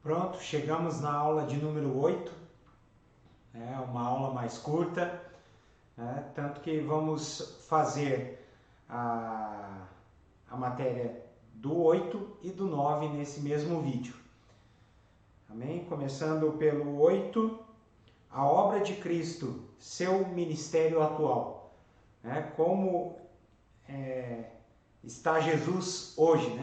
Pronto, chegamos na aula de número 8, uma aula mais curta, tanto que vamos fazer a matéria do 8 e do 9 nesse mesmo vídeo. Amém? Começando pelo 8, a obra de Cristo, seu ministério atual. Como está Jesus hoje,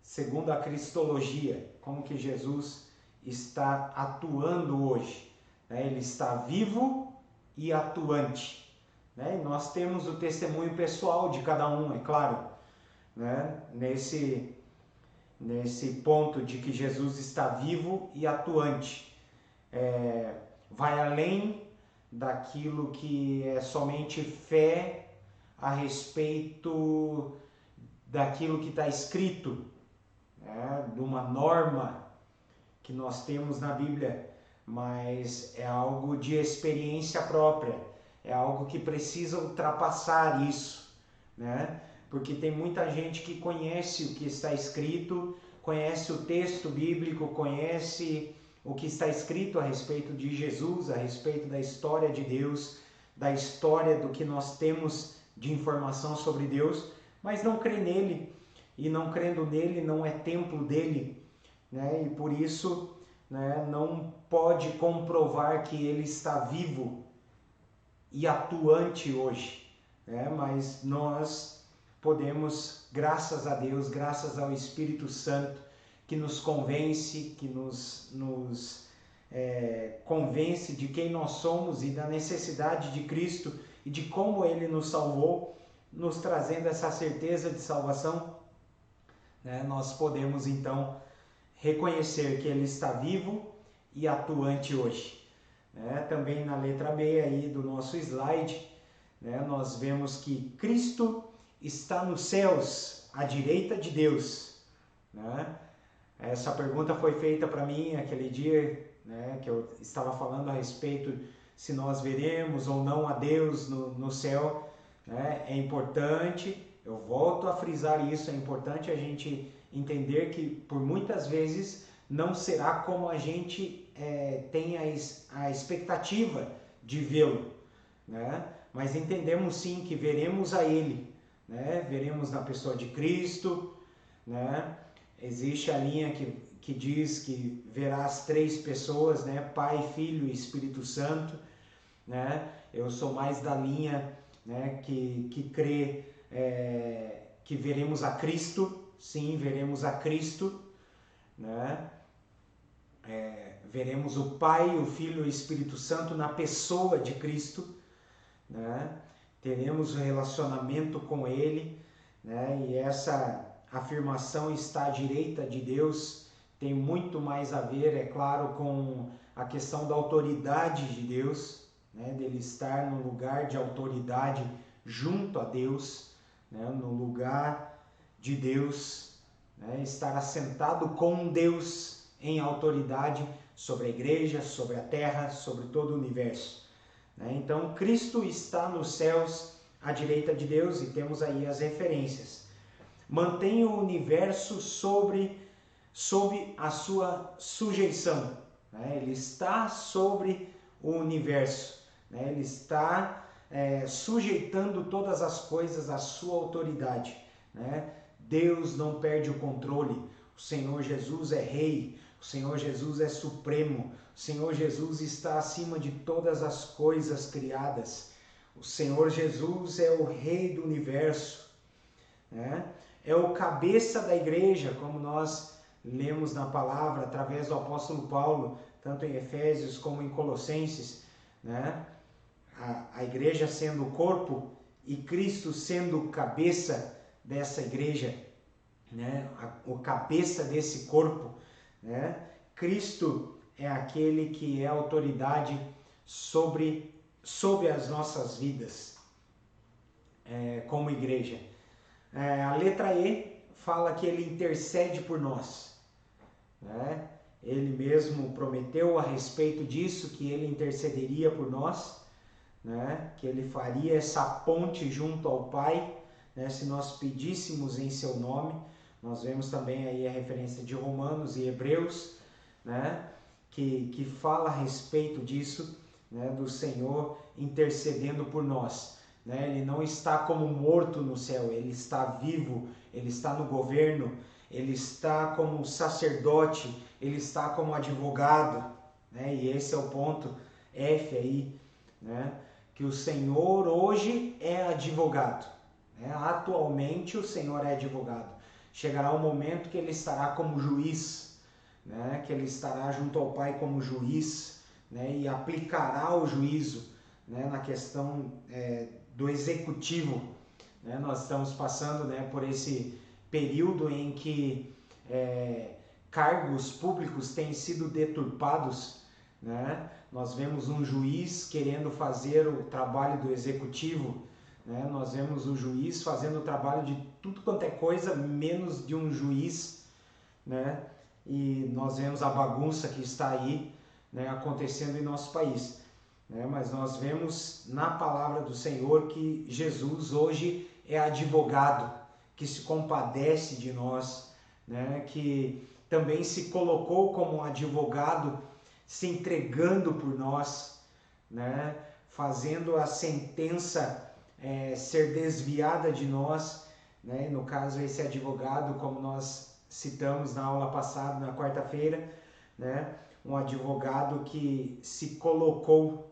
segundo a Cristologia, como que Jesus está atuando hoje. Ele está vivo e atuante. E nós temos o testemunho pessoal de cada um, é claro, nesse ponto de que Jesus está vivo e atuante. Vai além daquilo que é somente fé a respeito daquilo que está escrito, de uma norma que nós temos na Bíblia, mas é algo de experiência própria, é algo que precisa ultrapassar isso, porque tem muita gente que conhece o que está escrito, conhece o texto bíblico, conhece o que está escrito a respeito de Jesus, a respeito da história de Deus, da história do que nós temos de informação sobre Deus, mas não crê nele, e não crendo nele não é templo dele, e por isso não pode comprovar que ele está vivo e atuante hoje, mas nós podemos, graças a Deus, graças ao Espírito Santo, que nos convence, que nos convence de quem nós somos e da necessidade de Cristo e de como Ele nos salvou, nos trazendo essa certeza de salvação, nós podemos então reconhecer que Ele está vivo e atuante hoje. Também na letra B aí do nosso slide, nós vemos que Cristo está nos céus, à direita de Deus. Essa pergunta foi feita para mim aquele dia, que eu estava falando a respeito se nós veremos ou não a Deus no céu. É importante, eu volto a frisar isso, é importante a gente entender que por muitas vezes não será como a gente tem a expectativa de vê-lo, mas entendemos sim que veremos a Ele, veremos na pessoa de Cristo, existe a linha que diz que verá as três pessoas, Pai, Filho e Espírito Santo, eu sou mais da linha que crê que veremos a Cristo. Sim, veremos a Cristo, veremos o Pai, o Filho e o Espírito Santo na pessoa de Cristo, teremos um relacionamento com Ele, e essa afirmação está à direita de Deus, tem muito mais a ver, é claro, com a questão da autoridade de Deus, dele estar no lugar de autoridade junto a Deus, no lugar de Deus, estar assentado com Deus em autoridade sobre a igreja, sobre a terra, sobre todo o universo. Então, Cristo está nos céus à direita de Deus, e temos aí as referências. Mantém o universo sob a sua sujeição. Ele está sobre o universo. Ele está sujeitando todas as coisas à sua autoridade. Deus não perde o controle. O Senhor Jesus é Rei. O Senhor Jesus é Supremo. O Senhor Jesus está acima de todas as coisas criadas. O Senhor Jesus é o Rei do universo. É o cabeça da igreja, como nós lemos na palavra, através do apóstolo Paulo, tanto em Efésios como em Colossenses, a igreja sendo o corpo e Cristo sendo o cabeça dessa igreja, o cabeça desse corpo, Cristo é aquele que é autoridade sobre as nossas vidas, como igreja. A letra E fala que Ele intercede por nós, Ele mesmo prometeu a respeito disso, que Ele intercederia por nós, que Ele faria essa ponte junto ao Pai, se nós pedíssemos em seu nome. Nós vemos também aí a referência de Romanos e Hebreus, né, que fala a respeito disso, né, do Senhor intercedendo por nós. Né? Ele não está como morto no céu, ele está vivo, ele está no governo, ele está como sacerdote, ele está como advogado, né? E esse é o ponto F aí, né? Que o Senhor hoje é advogado, né? Atualmente o Senhor é advogado. Chegará um momento que ele estará como juiz, né? Que ele estará junto ao Pai como juiz, né? E aplicará o juízo, né? Na questão do executivo, né? Nós estamos passando, né, por esse período em que cargos públicos têm sido deturpados, né? Nós vemos um juiz querendo fazer o trabalho do executivo, né? Nós vemos o juiz fazendo o trabalho de tudo quanto é coisa, menos de um juiz, né? E nós vemos a bagunça que está aí, né, acontecendo em nosso país. Né? Mas nós vemos na palavra do Senhor que Jesus hoje é advogado, que se compadece de nós, né? Que também se colocou como advogado, se entregando por nós, né? Fazendo a sentença ser desviada de nós, né? No caso, esse advogado, como nós citamos na aula passada, na quarta-feira, né? Um advogado que se colocou,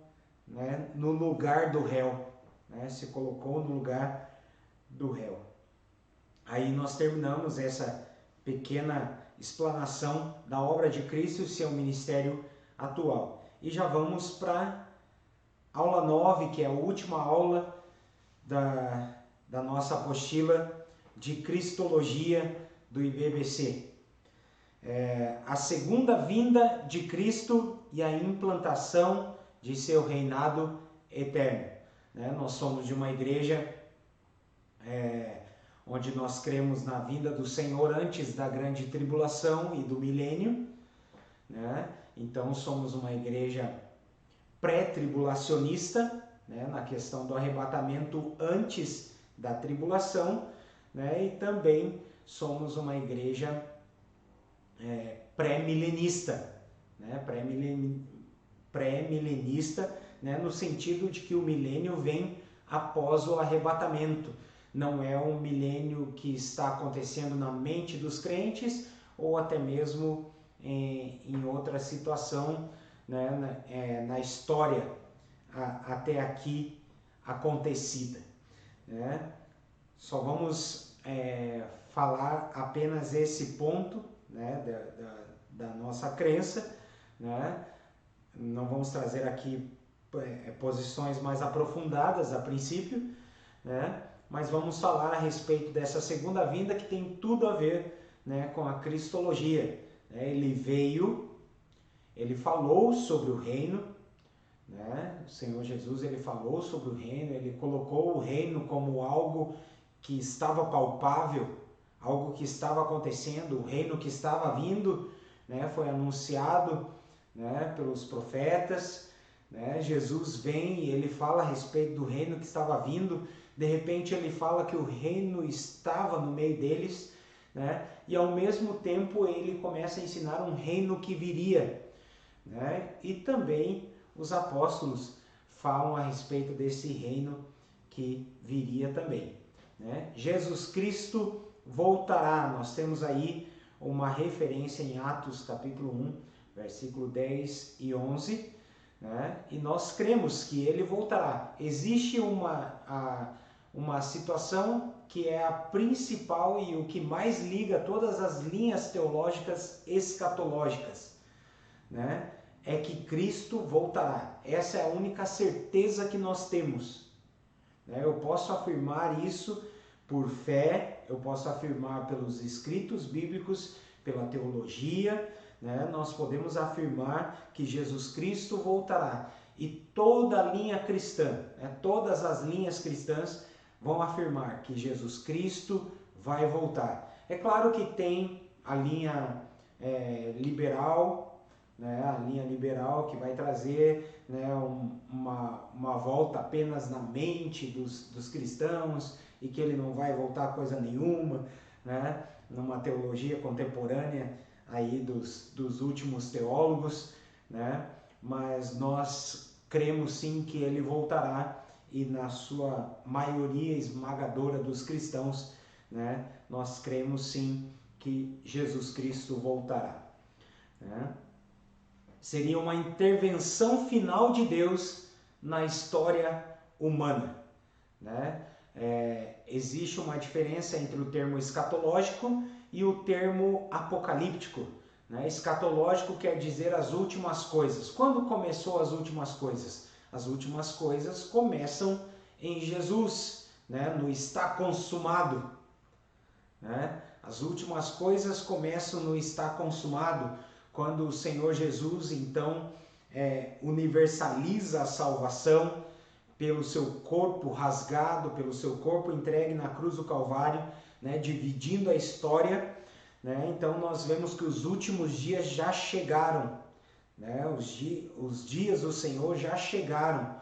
né, no lugar do réu, né? Se colocou no lugar do réu. Aí nós terminamos essa pequena explanação da obra de Cristo e seu ministério atual. E já vamos para a aula 9, que é a última aula da nossa apostila de Cristologia do IBBC. A segunda vinda de Cristo e a implantação de seu reinado eterno. Né? Nós somos de uma igreja onde nós cremos na vinda do Senhor antes da grande tribulação e do milênio, né? Então somos uma igreja pré-tribulacionista, né? Na questão do arrebatamento antes da tribulação, né? E também somos uma igreja pré-milenista, né? Pré-milenista, né? No sentido de que o milênio vem após o arrebatamento. Não é um milênio que está acontecendo na mente dos crentes ou até mesmo em outra situação, né, na história até aqui acontecida. Né? Só vamos falar apenas esse ponto, né, da nossa crença, né? Não vamos trazer aqui posições mais aprofundadas a princípio, né? Mas vamos falar a respeito dessa segunda vinda que tem tudo a ver, né, com a cristologia. Ele veio, ele falou sobre o reino, né? O Senhor Jesus, ele falou sobre o reino, ele colocou o reino como algo que estava palpável, algo que estava acontecendo, o reino que estava vindo, né? Foi anunciado, né, pelos profetas, né? Jesus vem e ele fala a respeito do reino que estava vindo. De repente ele fala que o reino estava no meio deles, né? E ao mesmo tempo ele começa a ensinar um reino que viria, né? E também os apóstolos falam a respeito desse reino que viria também, né? Jesus Cristo voltará. Nós temos aí uma referência em Atos capítulo 1, versículo 10 e 11, né? E nós cremos que ele voltará. Existe uma situação que é a principal e o que mais liga todas as linhas teológicas escatológicas, né? É que Cristo voltará. Essa é a única certeza que nós temos, né? Eu posso afirmar isso por fé, eu posso afirmar pelos escritos bíblicos, pela teologia, né? Nós podemos afirmar que Jesus Cristo voltará. E toda a linha cristã, né? Todas as linhas cristãs vão afirmar que Jesus Cristo vai voltar. É claro que tem a linha liberal, né? A linha liberal que vai trazer, né, uma volta apenas na mente dos cristãos e que ele não vai voltar a coisa nenhuma, né? Numa teologia contemporânea aí dos últimos teólogos, né? Mas nós cremos sim que ele voltará, e na sua maioria esmagadora dos cristãos, né? Nós cremos sim que Jesus Cristo voltará, né? Seria uma intervenção final de Deus na história humana, né? Existe uma diferença entre o termo escatológico e o termo apocalíptico, né? Escatológico quer dizer as últimas coisas. Quando começou as últimas coisas? As últimas coisas começam em Jesus, né? No está consumado, né? As últimas coisas começam no está consumado, quando o Senhor Jesus então universaliza a salvação pelo seu corpo rasgado, pelo seu corpo entregue na cruz do Calvário, né? Dividindo a história, né? Então nós vemos que os últimos dias já chegaram, né? Os dias do Senhor já chegaram,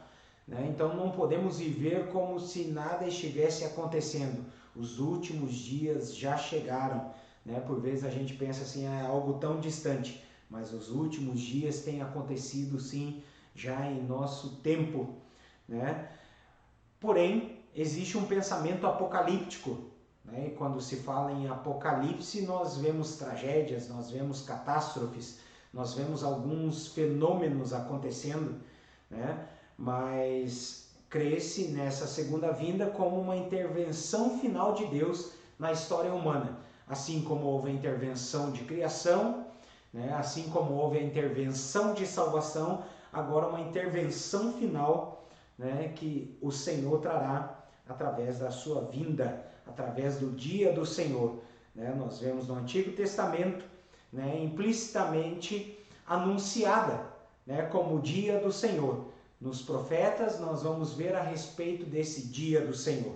né? Então não podemos viver como se nada estivesse acontecendo. Os últimos dias já chegaram, né? Por vezes a gente pensa assim, é algo tão distante, mas os últimos dias têm acontecido sim, já em nosso tempo, né? Porém, existe um pensamento apocalíptico, né? E quando se fala em apocalipse, nós vemos tragédias, nós vemos catástrofes, nós vemos alguns fenômenos acontecendo, né? Mas crê-se nessa segunda vinda como uma intervenção final de Deus na história humana, assim como houve a intervenção de criação, né? Assim como houve a intervenção de salvação, agora uma intervenção final, né? Que o Senhor trará através da sua vinda, através do dia do Senhor, né? Nós vemos no Antigo Testamento, né? Implicitamente anunciada, né? Como o dia do Senhor. Nos profetas nós vamos ver a respeito desse dia do Senhor,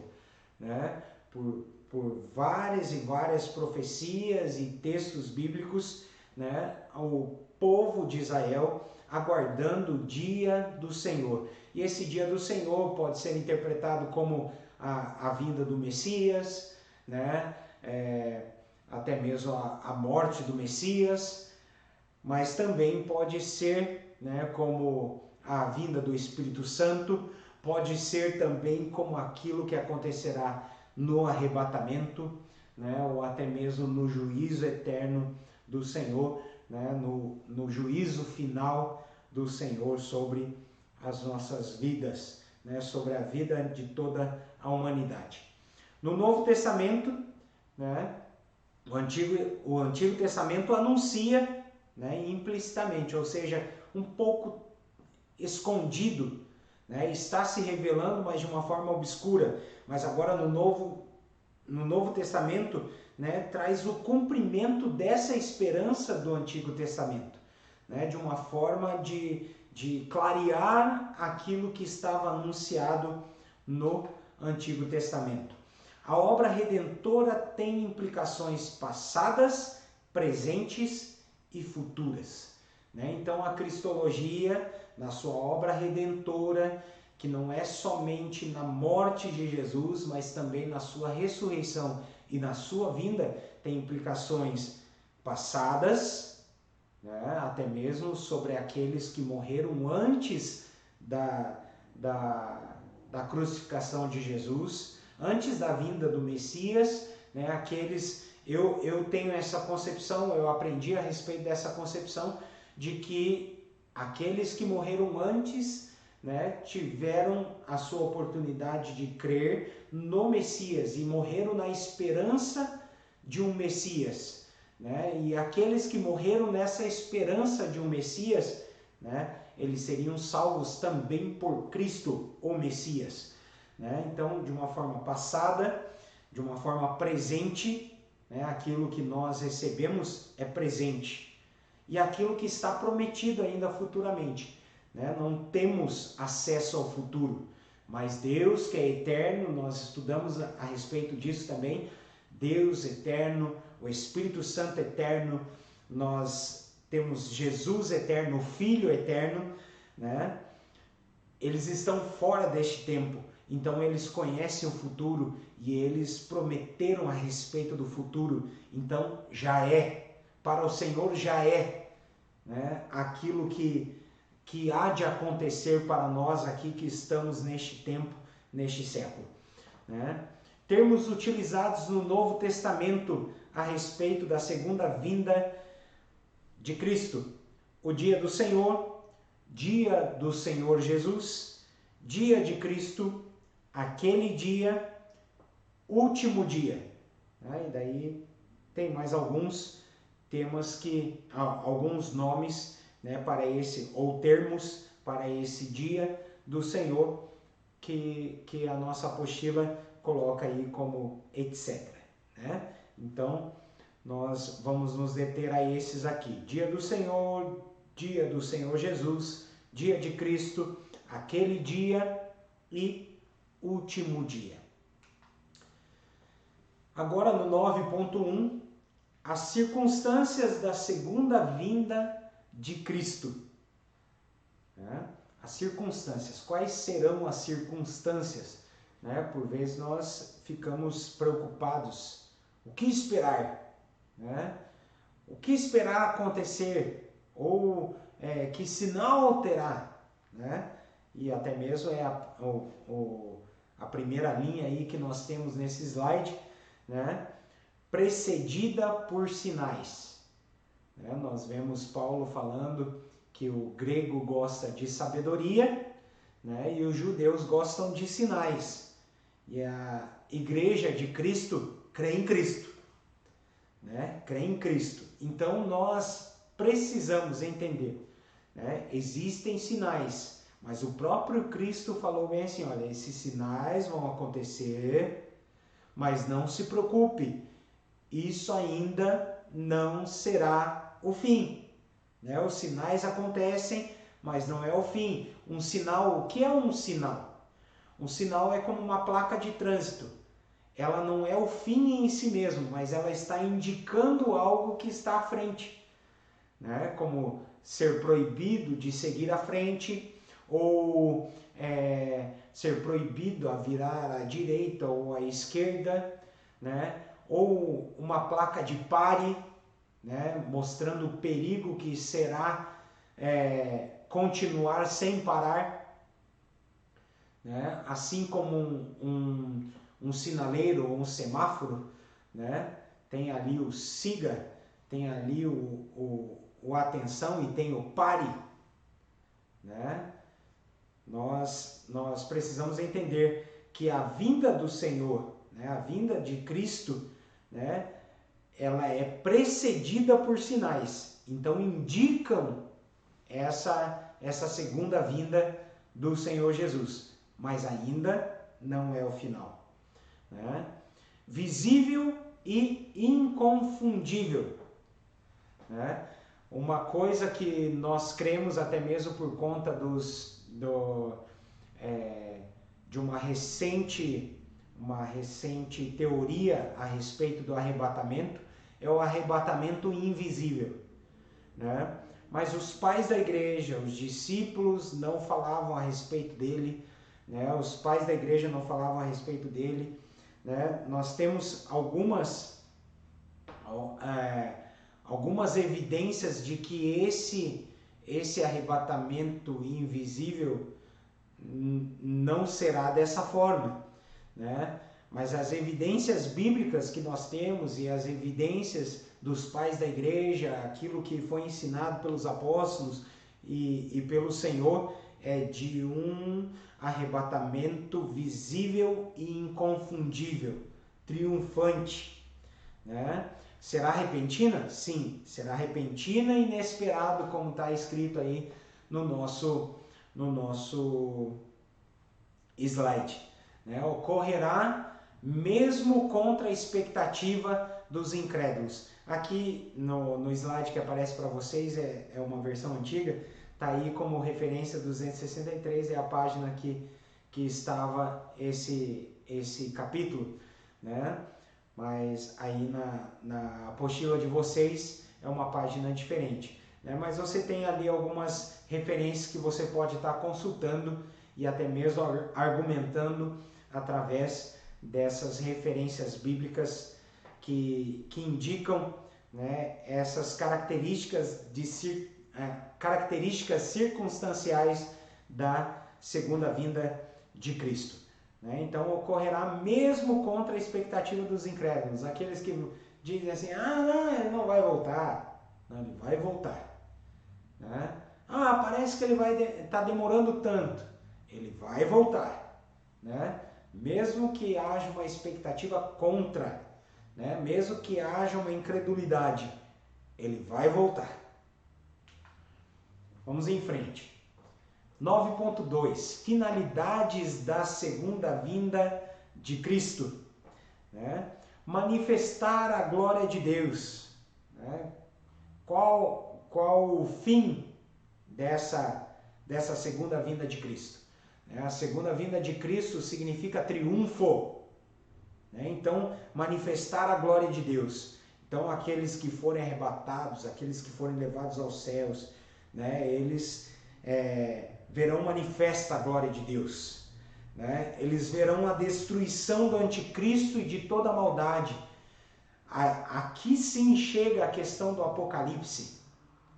né? Por várias e várias profecias e textos bíblicos, né? O povo de Israel aguardando o dia do Senhor. E esse dia do Senhor pode ser interpretado como a vinda do Messias, né? Até mesmo a morte do Messias, mas também pode ser, né, como a vinda do Espírito Santo, pode ser também como aquilo que acontecerá no arrebatamento, né, ou até mesmo no juízo eterno do Senhor, né, no juízo final do Senhor sobre as nossas vidas, né, sobre a vida de toda a humanidade. No Novo Testamento, né, o Antigo Testamento anuncia, né, implicitamente, ou seja, um pouco escondido, né, está se revelando, mas de uma forma obscura. Mas agora no Novo Testamento, né, traz o cumprimento dessa esperança do Antigo Testamento, né, de uma forma de clarear aquilo que estava anunciado no Antigo Testamento. A obra redentora tem implicações passadas, presentes e futuras, né? Então a cristologia, na sua obra redentora, que não é somente na morte de Jesus, mas também na sua ressurreição e na sua vinda, tem implicações passadas, né? Até mesmo sobre aqueles que morreram antes da crucificação de Jesus, antes da vinda do Messias, né? Eu tenho essa concepção, eu aprendi a respeito dessa concepção, de que aqueles que morreram antes, né, tiveram a sua oportunidade de crer no Messias e morreram na esperança de um Messias, né? E aqueles que morreram nessa esperança de um Messias, né, eles seriam salvos também por Cristo, o Messias, né? Então, de uma forma passada, de uma forma presente, né, aquilo que nós recebemos é presente. E aquilo que está prometido ainda futuramente, né? Não temos acesso ao futuro, mas Deus, que é eterno, nós estudamos a respeito disso também, Deus eterno, o Espírito Santo eterno, nós temos Jesus eterno, o Filho eterno, né? Eles estão fora deste tempo, então eles conhecem o futuro e eles prometeram a respeito do futuro, então já é. para o Senhor já é, né, aquilo que há de acontecer para nós aqui que estamos neste tempo, neste século, né? Termos utilizados no Novo Testamento a respeito da segunda vinda de Cristo: o dia do Senhor, dia do Senhor Jesus, dia de Cristo, aquele dia, último dia, né? E daí tem mais alguns temas alguns nomes, né, para esse, ou termos para esse dia do Senhor que a nossa apostila coloca aí como etc, né? Então nós vamos nos deter a esses aqui: dia do Senhor Jesus, dia de Cristo, aquele dia e último dia. Agora no 9.1, as circunstâncias da segunda vinda de Cristo, né? As circunstâncias, quais serão as circunstâncias, né? Por vezes nós ficamos preocupados, o que esperar, né? O que esperar acontecer, ou que sinal terá, né? E até mesmo a primeira linha aí que nós temos nesse slide, né? Precedida por sinais, né? Nós vemos Paulo falando que o grego gosta de sabedoria, né? E os judeus gostam de sinais, e a igreja de Cristo crê em Cristo, né? Crê em Cristo. Então nós precisamos entender, né? Existem sinais, mas o próprio Cristo falou bem assim: olha, esses sinais vão acontecer, mas não se preocupe, isso ainda não será o fim, né? Os sinais acontecem, mas não é o fim. Um sinal, o que é um sinal? Um sinal é como uma placa de trânsito. Ela não é o fim em si mesmo, mas ela está indicando algo que está à frente, né? Como ser proibido de seguir à frente, ou ser proibido a virar à direita ou à esquerda, né? Ou uma placa de pare, né? Mostrando o perigo que será continuar sem parar, né? Assim como um sinaleiro ou um semáforo, né? Tem ali o siga, tem ali o atenção e tem o pare, né? Nós precisamos entender que a vinda do Senhor, né? A vinda de Cristo, né? Ela é precedida por sinais, então indicam essa segunda vinda do Senhor Jesus, mas ainda não é o final, né? Visível e inconfundível, né? Uma coisa que nós cremos até mesmo por conta de uma recente teoria a respeito do arrebatamento, é o arrebatamento invisível, né? Mas os pais da igreja, os discípulos não falavam a respeito dele, né? Os pais da igreja não falavam a respeito dele, né? Nós temos algumas evidências de que esse arrebatamento invisível não será dessa forma, né? Mas as evidências bíblicas que nós temos e as evidências dos pais da igreja, aquilo que foi ensinado pelos apóstolos e pelo Senhor, é de um arrebatamento visível e inconfundível, triunfante, né? Será repentina? Sim, será repentina e inesperado, como está escrito aí no nosso slide, né? Ocorrerá mesmo contra a expectativa dos incrédulos. Aqui no slide que aparece para vocês é uma versão antiga, está aí como referência 263, é a página que estava esse capítulo, né? Mas aí na apostila de vocês é uma página diferente, né? Mas você tem ali algumas referências que você pode estar consultando e até mesmo argumentando através dessas referências bíblicas que indicam né, essas características características circunstanciais da segunda vinda de Cristo. Né? Então ocorrerá mesmo contra a expectativa dos incrédulos, aqueles que dizem assim, não, ele não vai voltar. Não, ele vai voltar. Né? Parece que ele vai tá demorando tanto. Ele vai voltar. Né? Mesmo que haja uma expectativa contra, né? Mesmo que haja uma incredulidade, ele vai voltar. Vamos em frente. 9.2. Finalidades da segunda vinda de Cristo. Né? Manifestar a glória de Deus. Né? Qual o fim dessa segunda vinda de Cristo? A segunda vinda de Cristo significa triunfo. Né? Então, manifestar a glória de Deus. Então, aqueles que forem arrebatados, aqueles que forem levados aos céus, né? Eles verão manifesta a glória de Deus. Né? Eles verão a destruição do anticristo e de toda a maldade. Aqui sim chega a questão do Apocalipse,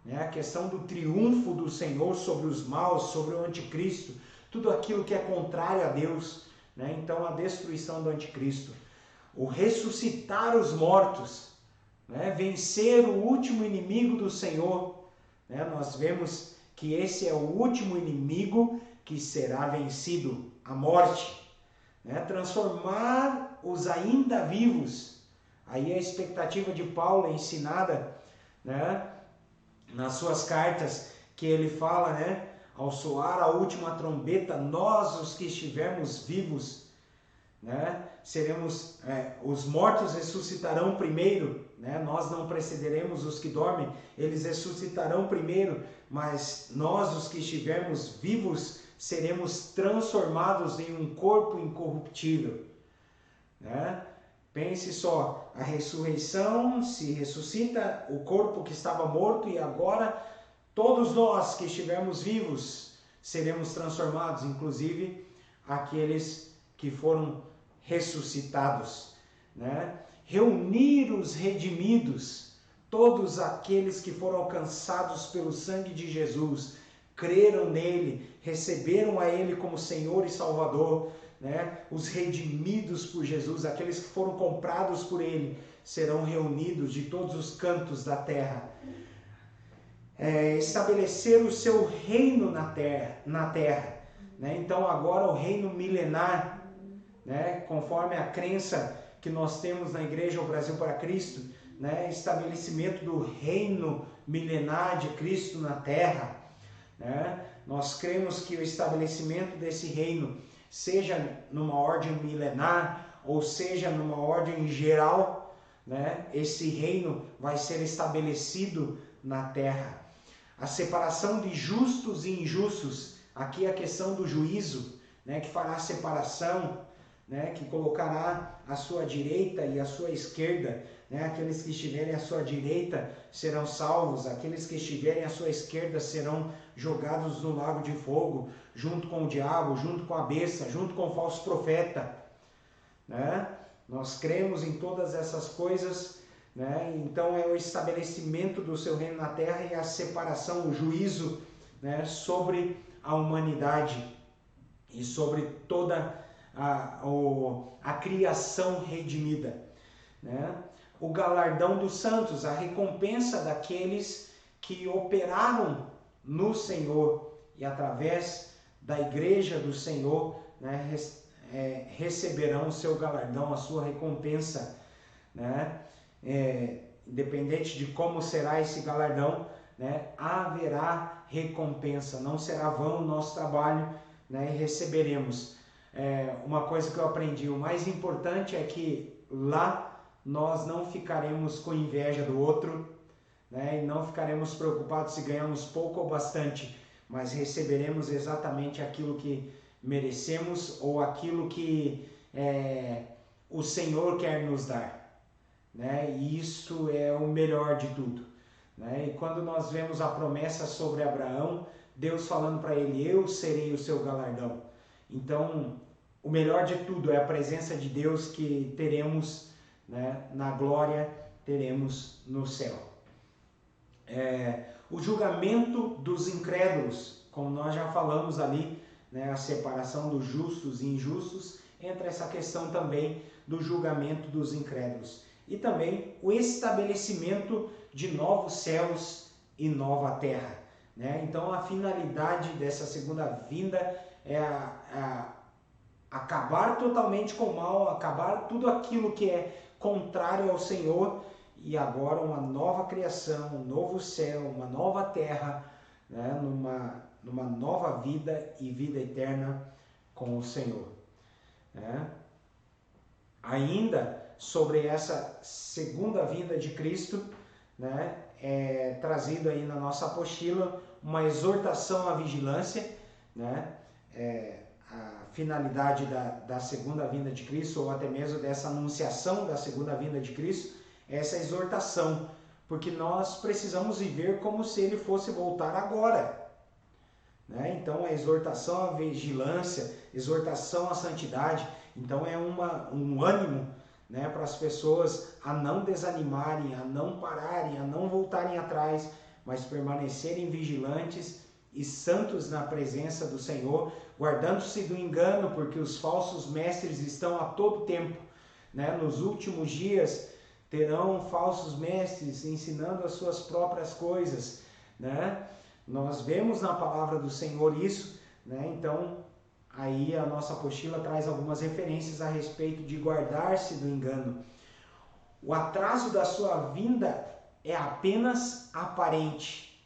né? A questão do triunfo do Senhor sobre os maus, sobre o anticristo, tudo aquilo que é contrário a Deus. Né? Então a destruição do anticristo, o ressuscitar os mortos, né? Vencer o último inimigo do Senhor. Né? Nós vemos que esse é o último inimigo que será vencido, a morte. Né? Transformar os ainda vivos. Aí a expectativa de Paulo é ensinada, né, nas suas cartas, que ele fala, né, ao soar a última trombeta, nós os que estivermos vivos, né, seremos, os mortos ressuscitarão primeiro, né, nós não precederemos os que dormem, eles ressuscitarão primeiro, mas nós os que estivermos vivos seremos transformados em um corpo incorruptível. Né? Pense só, a ressurreição, se ressuscita o corpo que estava morto e agora todos nós que estivermos vivos seremos transformados, inclusive aqueles que foram ressuscitados. Né? Reunir os redimidos, todos aqueles que foram alcançados pelo sangue de Jesus, creram nele, receberam a ele como Senhor e Salvador. Né? Os redimidos por Jesus, aqueles que foram comprados por ele, serão reunidos de todos os cantos da terra. Estabelecer o seu reino na terra. Né? Então agora o reino milenar, né? Conforme a crença que nós temos na Igreja O Brasil para Cristo, né? Estabelecimento do reino milenar de Cristo na terra. Né? Nós cremos que o estabelecimento desse reino, seja numa ordem milenar ou seja numa ordem geral, né? Esse reino vai ser estabelecido na terra. A separação de justos e injustos, aqui a questão do juízo, né? Que fará separação, né? Que colocará a sua direita e a sua esquerda. Né? Aqueles que estiverem à sua direita serão salvos, aqueles que estiverem à sua esquerda serão jogados no lago de fogo, junto com o diabo, junto com a besta, junto com o falso profeta. Né? Nós cremos em todas essas coisas, né? Então é o estabelecimento do seu reino na terra e a separação, o juízo, né, sobre a humanidade e sobre toda a criação redimida. Né? O galardão dos santos, a recompensa daqueles que operaram no Senhor e através da igreja do Senhor, né, receberão o seu galardão, a sua recompensa. Né? Independente de como será esse galardão, né, haverá recompensa, não será vão o nosso trabalho, né, e receberemos. Uma coisa que eu aprendi, o mais importante é que lá nós não ficaremos com inveja do outro, né, e não ficaremos preocupados se ganhamos pouco ou bastante, mas receberemos exatamente aquilo que merecemos ou aquilo que o Senhor quer nos dar. Né? E isso é o melhor de tudo. Né? E quando nós vemos a promessa sobre Abraão, Deus falando para ele, eu serei o seu galardão. Então, o melhor de tudo é a presença de Deus que teremos, né, na glória teremos no céu. O julgamento dos incrédulos, como nós já falamos ali, né, a separação dos justos e injustos, entra essa questão também do julgamento dos incrédulos. E também o estabelecimento de novos céus e nova terra, né? Então a finalidade dessa segunda vinda é acabar totalmente com o mal, acabar tudo aquilo que é contrário ao Senhor, e agora uma nova criação, um novo céu, uma nova terra, né? numa nova vida e vida eterna com o Senhor, né? Ainda sobre essa segunda vinda de Cristo, né, é trazido aí na nossa apostila uma exortação à vigilância, né, a finalidade da segunda vinda de Cristo, ou até mesmo dessa anunciação da segunda vinda de Cristo, essa exortação, porque nós precisamos viver como se ele fosse voltar agora, né? Então a exortação à vigilância, exortação à santidade, então é um ânimo, né, para as pessoas a não desanimarem, a não pararem, a não voltarem atrás, mas permanecerem vigilantes e santos na presença do Senhor, guardando-se do engano, porque os falsos mestres estão a todo tempo, né? Nos últimos dias terão falsos mestres ensinando as suas próprias coisas, né? Nós vemos na palavra do Senhor isso, né? Então aí a nossa apostila traz algumas referências a respeito de guardar-se do engano. O atraso da sua vinda é apenas aparente,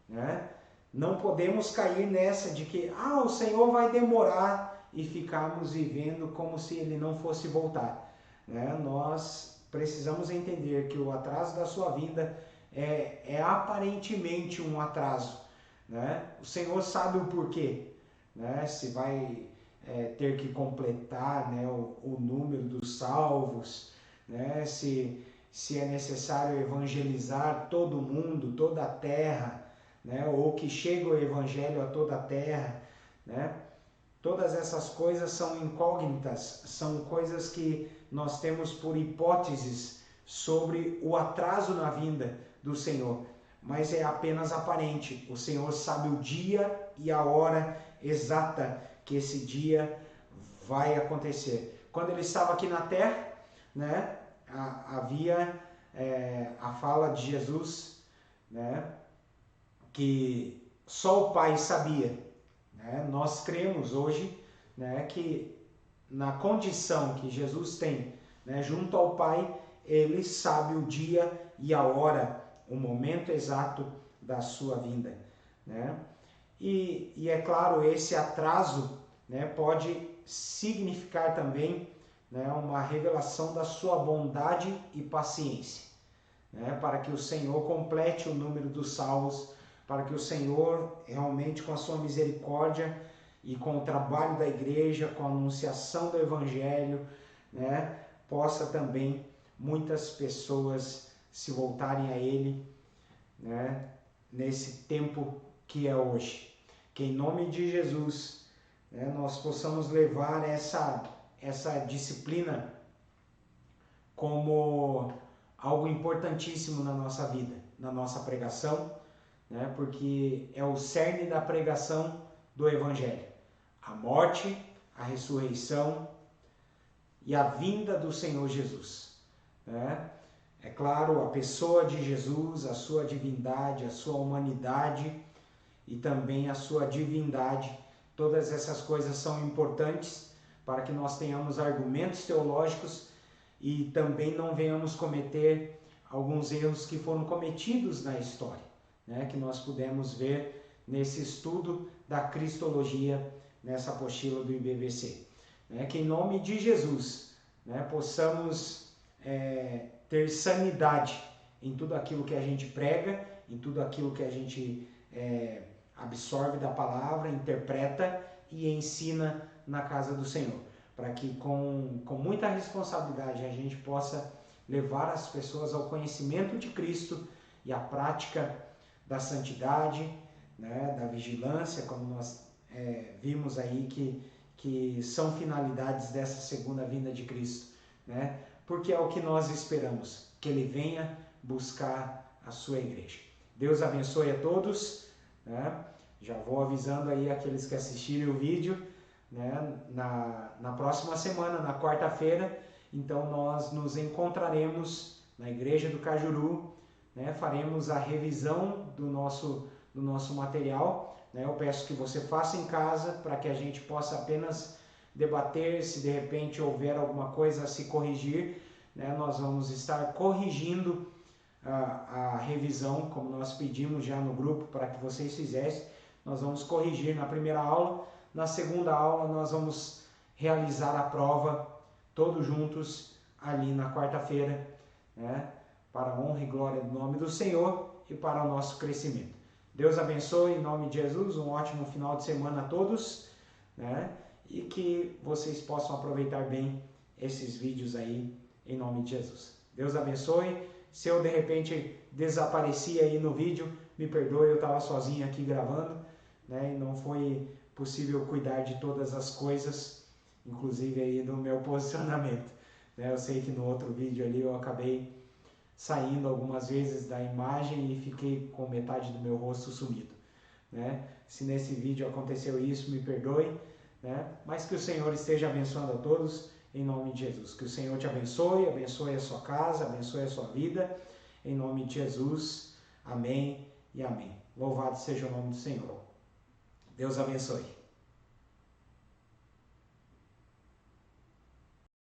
né? Não podemos cair nessa de que o Senhor vai demorar e ficarmos vivendo como se ele não fosse voltar, né? Nós precisamos entender que o atraso da sua vinda é aparentemente um atraso, né? O Senhor sabe o porquê, né? Se vai ter que completar, né, o número dos salvos, né? Se é necessário evangelizar todo mundo, toda a terra, né? Ou que chegue o evangelho a toda a terra, né? Todas essas coisas são incógnitas, são coisas que nós temos por hipóteses sobre o atraso na vinda do Senhor, mas é apenas aparente. O Senhor sabe o dia e a hora exata que esse dia vai acontecer. Quando ele estava aqui na terra, né, havia a fala de Jesus, né, que só o Pai sabia, né? Nós cremos hoje, né, que na condição que Jesus tem, né, junto ao Pai, ele sabe o dia e a hora, o momento exato da sua vinda, né? E é claro, esse atraso, né, pode significar também, né, uma revelação da sua bondade e paciência, né, para que o Senhor complete o número dos salvos, para que o Senhor realmente, com a sua misericórdia e com o trabalho da igreja, com a anunciação do evangelho, né, possa também muitas pessoas se voltarem a ele, né, nesse tempo que é hoje. Que em nome de Jesus, né, nós possamos levar essa disciplina como algo importantíssimo na nossa vida, na nossa pregação, né, porque é o cerne da pregação do Evangelho. A morte, a ressurreição e a vinda do Senhor Jesus, né? É claro, a pessoa de Jesus, a sua divindade, a sua humanidade e também a sua divindade. Todas essas coisas são importantes para que nós tenhamos argumentos teológicos e também não venhamos cometer alguns erros que foram cometidos na história, né? Que nós pudemos ver nesse estudo da Cristologia, nessa apostila do IBVC. Né? Que em nome de Jesus, né, possamos ter sanidade em tudo aquilo que a gente prega, em tudo aquilo que a gente absorve da palavra, interpreta e ensina na casa do Senhor, para que com muita responsabilidade a gente possa levar as pessoas ao conhecimento de Cristo e à prática da santidade, né, da vigilância, como nós vimos aí que são finalidades dessa segunda vinda de Cristo, né? Porque é o que nós esperamos, que Ele venha buscar a sua igreja. Deus abençoe a todos, né? Já vou avisando aí aqueles que assistirem o vídeo, né? Na próxima semana, na quarta-feira, então nós nos encontraremos na Igreja do Cajuru, né? Faremos a revisão do nosso material, né? Eu peço que você faça em casa para que a gente possa apenas debater, se de repente houver alguma coisa a se corrigir, né? Nós vamos estar corrigindo a revisão, como nós pedimos já no grupo para que vocês fizessem. Nós vamos corrigir na primeira aula, na segunda aula nós vamos realizar a prova todos juntos ali na quarta-feira, né? Para a honra e glória do nome do Senhor e para o nosso crescimento. Deus abençoe em nome de Jesus, um ótimo final de semana a todos, né? E que vocês possam aproveitar bem esses vídeos aí em nome de Jesus. Deus abençoe. Se eu de repente desapareci aí no vídeo, me perdoe, eu estava sozinho aqui gravando, né? E não foi possível cuidar de todas as coisas, inclusive aí do meu posicionamento, né? Eu sei que no outro vídeo ali eu acabei saindo algumas vezes da imagem e fiquei com metade do meu rosto sumido, né? Se nesse vídeo aconteceu isso, me perdoe, né? Mas que o Senhor esteja abençoando a todos em nome de Jesus. Que o Senhor te abençoe, abençoe a sua casa, abençoe a sua vida, em nome de Jesus. Amém e amém. Louvado seja o nome do Senhor. Deus abençoe.